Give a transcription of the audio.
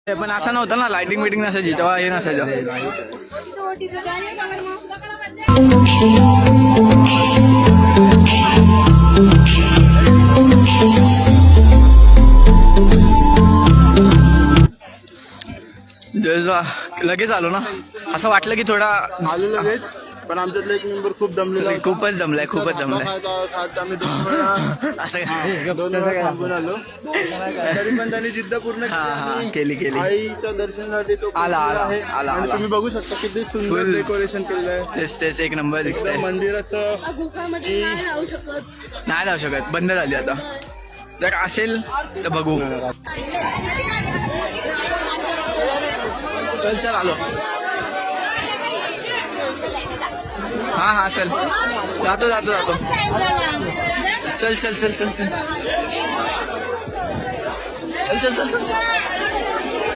पण असं नव्हतं ना, लाइटिंग बिटिंग नसायची तेव्हा, हे नसायचं. लगेच आलो ना, असं वाटलं की थोडा आलो लगेच, पण आमच्यातला एक मेंबर खूप दमलेला होता. खूपच दमलाय, खूपच दमलाय. खात आम्ही 2 वेळा असं 2 वेळा थांबून आलो. तरी पण त्यांनी जिद्द पूर्ण केली. आईच्या दर्शनासाठी तो आला. आणि तुम्ही बघू शकता किती सुंदर डेकोरेशन केलेलं आहे. तेच एक नंबर दिसतंय. मंदिराचं नाही जाऊ शकत, बंद झाली आता. जर असेल तर बघू. चल आलो. हा चल, जातो. चल.